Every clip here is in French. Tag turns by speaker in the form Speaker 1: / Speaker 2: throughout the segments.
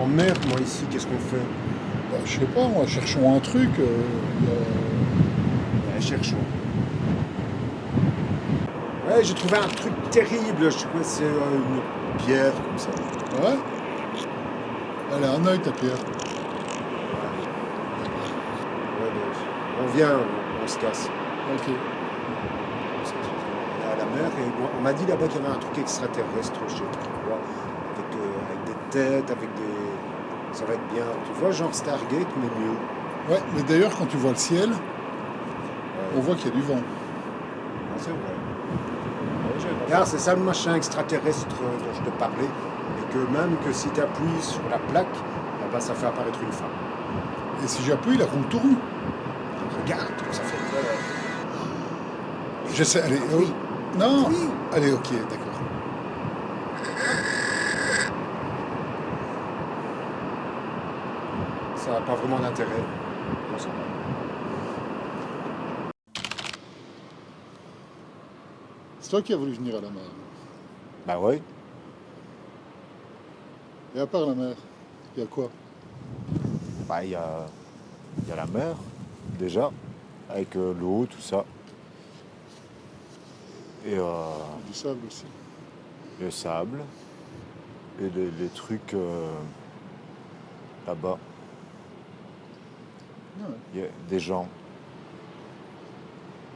Speaker 1: en mer, moi, ici, qu'est-ce qu'on fait?
Speaker 2: Bah, je sais pas, moi, cherchons un truc.
Speaker 1: Cherchons. Ouais, j'ai trouvé un truc terrible, je sais pas, c'est une pierre comme ça.
Speaker 2: Ouais. Elle a un œil, ta pierre.
Speaker 1: Ouais, on vient, on se casse.
Speaker 2: Ok.
Speaker 1: On est à la mer et on m'a dit là-bas qu'il y avait un truc extraterrestre, je sais pas quoi, avec des têtes, avec des... Ça va être bien. Tu vois, genre Stargate, mais mieux.
Speaker 2: Ouais, mais d'ailleurs, quand tu vois le ciel, on voit qu'il y a du vent.
Speaker 1: Ah, c'est vrai. Regarde, c'est ça le machin extraterrestre dont je te parlais. Et que même que si tu appuies sur la plaque, eh ben, ça fait apparaître une femme.
Speaker 2: Et si j'appuie, la roue tourne.
Speaker 1: Regarde, ça fait peur.
Speaker 2: Je sais, allez.
Speaker 1: Ah oui.
Speaker 2: Non.
Speaker 1: Oui.
Speaker 2: Allez, ok, d'accord.
Speaker 1: Ça n'a pas vraiment d'intérêt. On s'en va.
Speaker 2: C'est toi qui as voulu venir à la mer.
Speaker 1: Bah ouais.
Speaker 2: Et à part la mer, il y a quoi?
Speaker 1: Bah il y a la mer, déjà, avec l'eau, tout ça. Et
Speaker 2: Du sable aussi.
Speaker 1: le sable. Et les trucs là-bas.
Speaker 2: Ah ouais.
Speaker 1: Il y a des gens.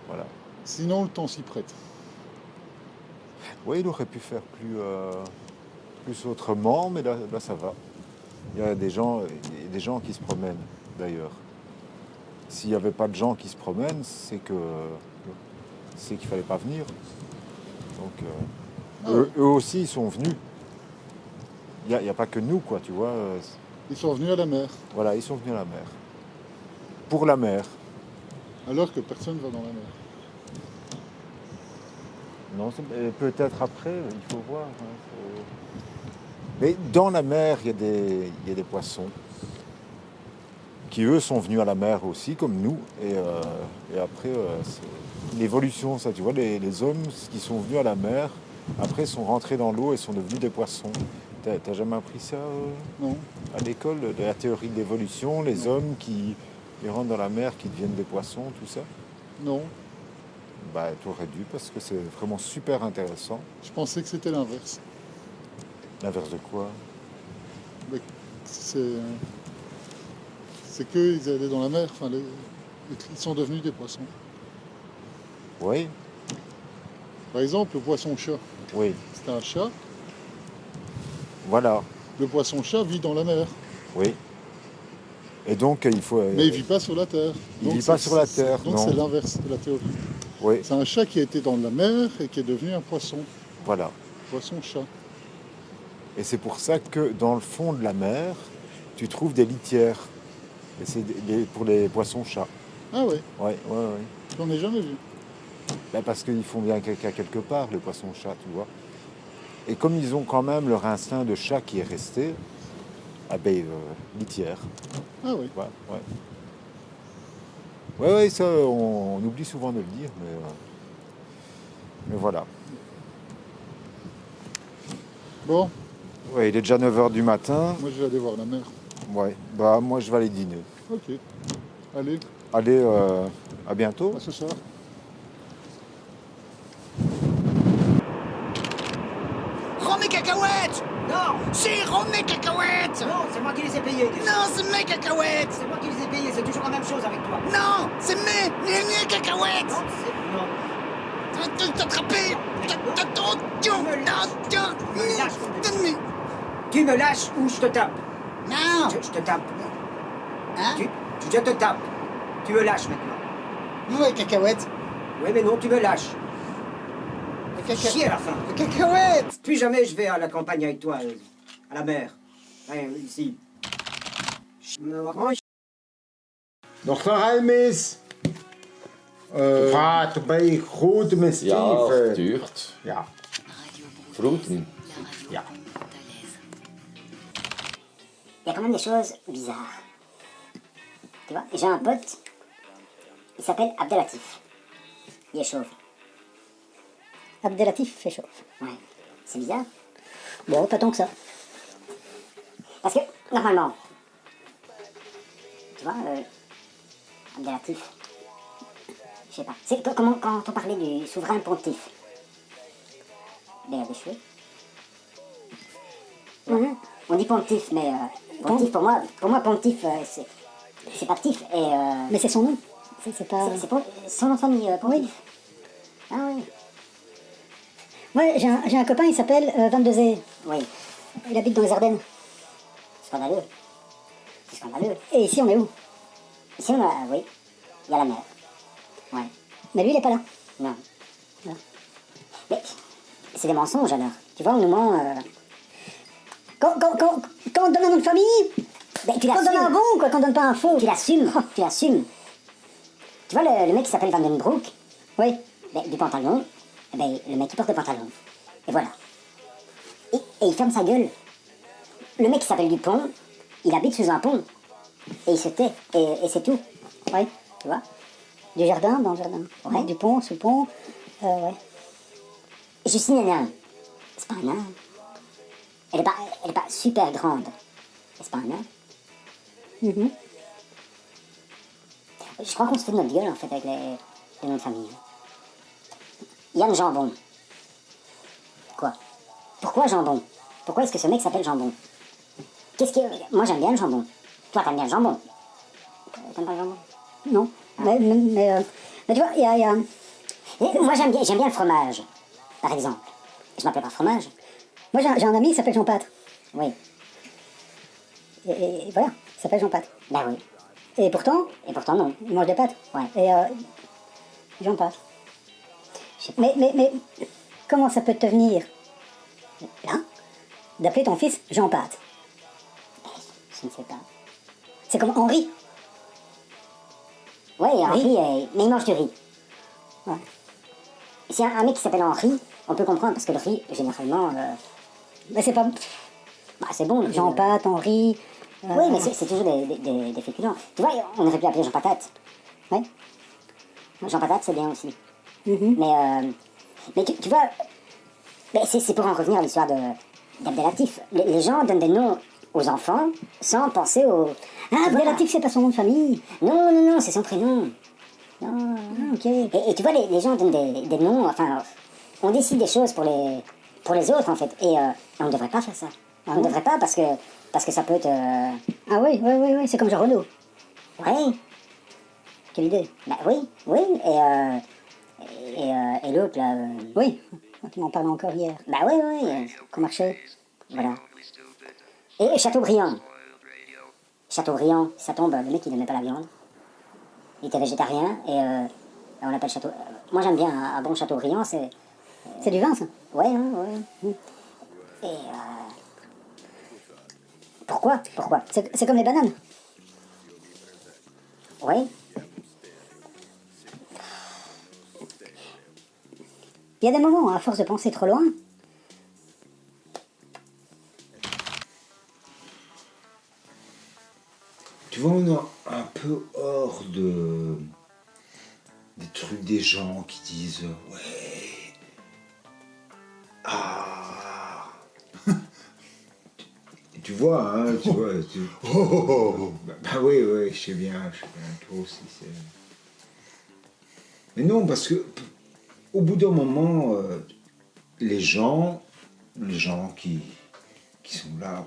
Speaker 1: Voilà.
Speaker 2: Sinon, le temps s'y prête.
Speaker 1: Oui, il aurait pu faire plus autrement, mais là ça va. Il y a des gens qui se promènent, d'ailleurs. S'il n'y avait pas de gens qui se promènent, c'est qu'il fallait pas venir. Donc, eux aussi, ils sont venus. Il n'y a pas que nous, quoi, tu vois.
Speaker 2: Ils sont venus à la mer,
Speaker 1: Voilà, ils sont venus à la mer. Pour la mer.
Speaker 2: alors que personne va dans la mer.
Speaker 1: Non, peut-être après, il faut voir. Hein, mais dans la mer, il y a des poissons qui, eux, sont venus à la mer aussi, comme nous. Et après, c'est l'évolution, ça, tu vois, les hommes qui sont venus à la mer, après, sont rentrés dans l'eau et sont devenus des poissons. T'as jamais appris ça
Speaker 2: Non.
Speaker 1: à l'école, de la théorie de l'évolution, les
Speaker 2: Non.
Speaker 1: hommes qui rentrent dans la mer, qui deviennent des poissons, tout ça?
Speaker 2: Non.
Speaker 1: Bah, t'aurais dû, parce que c'est vraiment super intéressant.
Speaker 2: Je pensais que c'était l'inverse.
Speaker 1: L'inverse de quoi?
Speaker 2: Mais c'est qu'ils allaient dans la mer, enfin, ils sont devenus des poissons.
Speaker 1: Oui,
Speaker 2: Par exemple, le poisson-chat,
Speaker 1: oui,
Speaker 2: c'était un chat.
Speaker 1: voilà,
Speaker 2: Le poisson-chat vit dans la mer,
Speaker 1: oui. Et donc, il faut...
Speaker 2: mais il vit pas sur la terre.
Speaker 1: il
Speaker 2: Donc
Speaker 1: vit pas
Speaker 2: c'est-
Speaker 1: sur la terre,
Speaker 2: Donc
Speaker 1: non.
Speaker 2: c'est l'inverse de la théorie.
Speaker 1: Oui,
Speaker 2: C'est un chat qui a été dans la mer et qui est devenu un poisson.
Speaker 1: voilà.
Speaker 2: Poisson-chat.
Speaker 1: Et c'est pour ça que dans le fond de la mer, tu trouves des litières. Et c'est pour les poissons-chats.
Speaker 2: Ah ouais,
Speaker 1: Ouais, ouais, ouais.
Speaker 2: j'en ai jamais vu.
Speaker 1: Ben, parce qu'ils font bien caca quelque part, les poissons-chats, tu vois. Et comme ils ont quand même leur instinct de chat qui est resté, ah ben, litière.
Speaker 2: Ah ouais.
Speaker 1: Ouais, ouais. Ouais, ouais, ça, on oublie souvent de le dire, mais voilà.
Speaker 2: Bon,
Speaker 1: Ouais, il est déjà 9 h du matin.
Speaker 2: moi je vais aller voir la mer.
Speaker 1: Ouais, bah moi je vais aller dîner.
Speaker 2: Ok. Allez,
Speaker 1: Allez, à bientôt.
Speaker 2: à ce soir.
Speaker 3: Rends mes cacahuètes!
Speaker 4: Non,
Speaker 3: Si, rends mes cacahuètes!
Speaker 4: non, c'est moi qui les ai payés.
Speaker 3: Non, c'est mes cacahuètes!
Speaker 4: C'est moi qui les ai payés, c'est toujours la même chose avec toi.
Speaker 3: Non, c'est mes cacahuètes!
Speaker 4: Non, c'est... Non.
Speaker 3: T'attraper! Donne-moi!
Speaker 4: Tu me lâches ou je te tape.
Speaker 3: Non!
Speaker 4: Je te tape.
Speaker 3: Hein?
Speaker 4: Je te tape. Tu me lâches maintenant.
Speaker 3: Où est cacahuètes?
Speaker 4: Oui, mais non, tu me lâches.
Speaker 3: Les
Speaker 4: Chier à la fin.
Speaker 3: Les cacahuètes!
Speaker 4: Plus jamais je vais à la campagne avec toi, à la mer. Ouais, ici.
Speaker 1: Nog geheimnis. Vater bij grote met
Speaker 5: Ja,
Speaker 1: Steven.
Speaker 5: duurt.
Speaker 1: Ja.
Speaker 5: Vroeten.
Speaker 1: Ja.
Speaker 6: Il y a quand même des choses bizarres. Tu vois, j'ai un pote, il s'appelle Abdelatif. Il est chauve. Abdelatif est chauve. Ouais. C'est bizarre. Bon, pas tant que ça. Parce que normalement, tu vois, Abdelatif, je sais pas. C'est comment quand on parlait du souverain pontife. Ben, il y a des cheveux. Ouais. On dit pontife, mais pontife pour moi pontife, c'est pas tif. Et,
Speaker 7: Mais c'est son nom. C'est pas...
Speaker 6: c'est son nom de famille, pontife.
Speaker 7: Oui.
Speaker 6: Ah oui.
Speaker 7: Moi, j'ai un copain, il s'appelle Van de Zee.
Speaker 6: Oui,
Speaker 7: Il habite dans les Ardennes.
Speaker 6: scandaleux. C'est scandaleux.
Speaker 7: Et ici, on est où?
Speaker 6: Ici, on a, oui, il y a la mer. Ouais,
Speaker 7: Mais lui, il est pas là.
Speaker 6: non.
Speaker 7: Non.
Speaker 6: Mais c'est des mensonges alors. Tu vois, on nous ment.
Speaker 7: Quand on donne un nom de famille,
Speaker 6: Ben, tu
Speaker 7: quand on donne un
Speaker 6: l'assumes.
Speaker 7: bon, quoi, quand on donne pas un faux.
Speaker 6: Tu l'assumes. Tu l'assumes. Tu vois, le mec qui s'appelle Vandenbroek,
Speaker 7: Oui.
Speaker 6: ben, du pantalon, eh ben, le mec il porte le pantalon. Et voilà. Et il ferme sa gueule. Le mec qui s'appelle Dupont, il habite sous un pont. Et il se tait. Et c'est tout.
Speaker 7: Oui.
Speaker 6: Tu vois?
Speaker 7: Du jardin, dans le jardin.
Speaker 6: Ouais.
Speaker 7: Du pont, sous le pont. Ouais.
Speaker 6: Justine est nain. C'est pas un nain. Elle est pas super grande. C'est pas un nain.
Speaker 7: Mhm.
Speaker 6: Je crois qu'on se fout de notre gueule en fait avec les noms de famille. Yann Jambon. Quoi? Pourquoi Jambon? Pourquoi est-ce que ce mec s'appelle Jambon? Qu'est-ce que... Moi j'aime bien le jambon. Toi t'aimes bien le jambon. T'aimes pas le jambon?
Speaker 7: Non. Mais tu vois, il y a...
Speaker 6: Et moi j'aime bien le fromage, par exemple. Je m'appelle pas fromage.
Speaker 7: Moi, j'ai un ami, il s'appelle Jean Pat.
Speaker 6: Oui.
Speaker 7: Et voilà, il s'appelle Jean Pat.
Speaker 6: Ben oui.
Speaker 7: Et pourtant,
Speaker 6: Et pourtant non.
Speaker 7: il mange des pâtes.
Speaker 6: Ouais.
Speaker 7: Et Jean Pat.
Speaker 6: Je sais pas.
Speaker 7: Mais comment ça peut te venir, là, d'appeler ton fils Jean Pat?
Speaker 6: Je ne sais pas.
Speaker 7: C'est comme Henri.
Speaker 6: Oui, Henri,
Speaker 7: Riz.
Speaker 6: mais il mange du riz.
Speaker 7: Ouais.
Speaker 6: Si un mec qui s'appelle Henri, on peut comprendre parce que le riz, généralement,
Speaker 7: Mais c'est pas
Speaker 6: bah, c'est bon. le
Speaker 7: Jean
Speaker 6: riz,
Speaker 7: Pat, Henri.
Speaker 6: Oui, mais c'est toujours des féculents. Tu vois, on aurait pu l'appeler Jean Patate.
Speaker 7: Ouais.
Speaker 6: Jean Patate, c'est bien aussi.
Speaker 7: Mhm.
Speaker 6: Mais tu vois, mais c'est pour en revenir à l'histoire d'Abdelatif. Les gens donnent des noms aux enfants sans penser au...
Speaker 7: Ah,
Speaker 6: Tu vois,
Speaker 7: Abdelatif, c'est pas son nom de famille.
Speaker 6: Non, c'est son prénom. Non.
Speaker 7: Ah, ok.
Speaker 6: Et tu vois, les gens donnent des noms, enfin, on décide des choses pour les autres, en fait. Et on ne devrait pas faire ça. On ne devrait pas parce que ça peut te...
Speaker 7: Ah oui, c'est comme Jean Renaud.
Speaker 6: Ouais,
Speaker 7: Quelle idée.
Speaker 6: bah oui. Et l'autre, là...
Speaker 7: Oui, tu m'en parlais encore hier.
Speaker 6: Bah oui.
Speaker 7: Qu'on marchait.
Speaker 6: Voilà. Et Chateaubriand. Chateaubriand, ça tombe, le mec il n'aimait pas la viande. Il était végétarien et on l'appelle Chateau... moi j'aime bien un bon Chateaubriand, c'est...
Speaker 7: C'est du vin, ça.
Speaker 6: Ouais. Et pourquoi
Speaker 7: C'est comme les bananes.
Speaker 6: Oui.
Speaker 7: Il y a des moments, à force de penser trop loin,
Speaker 8: Tu vois, on est un peu hors des trucs des gens qui disent ouais. Ah. Tu vois, hein, tu vois. Bah oui, je sais bien, toi aussi. Mais non, parce que au bout d'un moment, les gens qui sont là,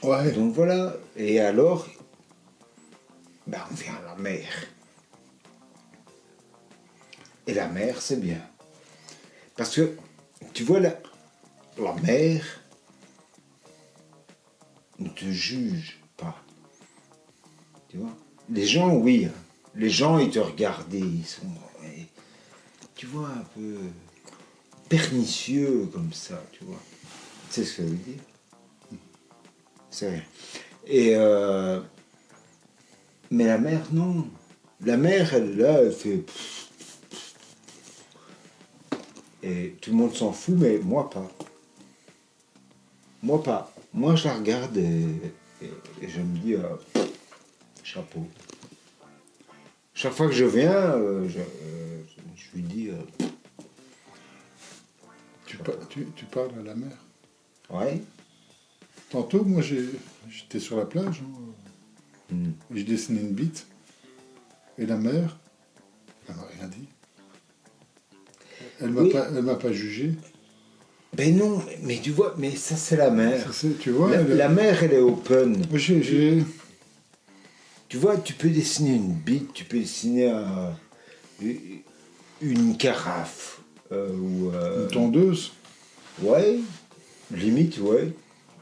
Speaker 2: Ouais.
Speaker 8: donc voilà. Et alors, ben on vient à la mer. Et la mer, c'est bien. Parce que, tu vois, la mer ne te juge pas. Tu vois? Les gens, oui. Les gens, ils te regardent, ils sont, tu vois, un peu pernicieux comme ça, tu vois. C'est ce que ça veut dire. C'est rien. Et mais la mère, non. La mère, elle est là, elle fait... Et tout le monde s'en fout, mais moi pas. Moi pas. Moi, je la regarde et je me dis, chapeau. Chaque fois que je viens, je lui dis,
Speaker 2: Tu parles à la mer.
Speaker 8: Ouais.
Speaker 2: Tantôt, moi, j'étais sur la plage. Et je dessinais une bite. Et la mer, elle m'a rien dit. Elle m'a pas jugé.
Speaker 8: Ben non, mais tu vois, mais ça c'est la mer.
Speaker 2: Tu vois,
Speaker 8: La mer, elle est open.
Speaker 2: Moi,
Speaker 8: Tu vois, tu peux dessiner une bite, tu peux dessiner une carafe.
Speaker 2: Une tondeuse.
Speaker 8: Ouais, limite, ouais.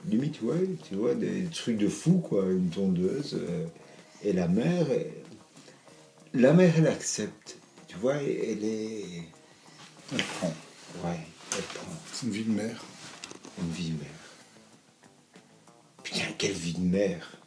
Speaker 8: Limite, ouais, tu vois, des trucs de fou, quoi, une tondeuse. Et la mer, elle accepte. Tu vois, elle est...
Speaker 2: Elle prend.
Speaker 8: Ouais, elle prend.
Speaker 2: C'est une vie de mer.
Speaker 8: Une vie de mère. Putain, quelle vie de mère.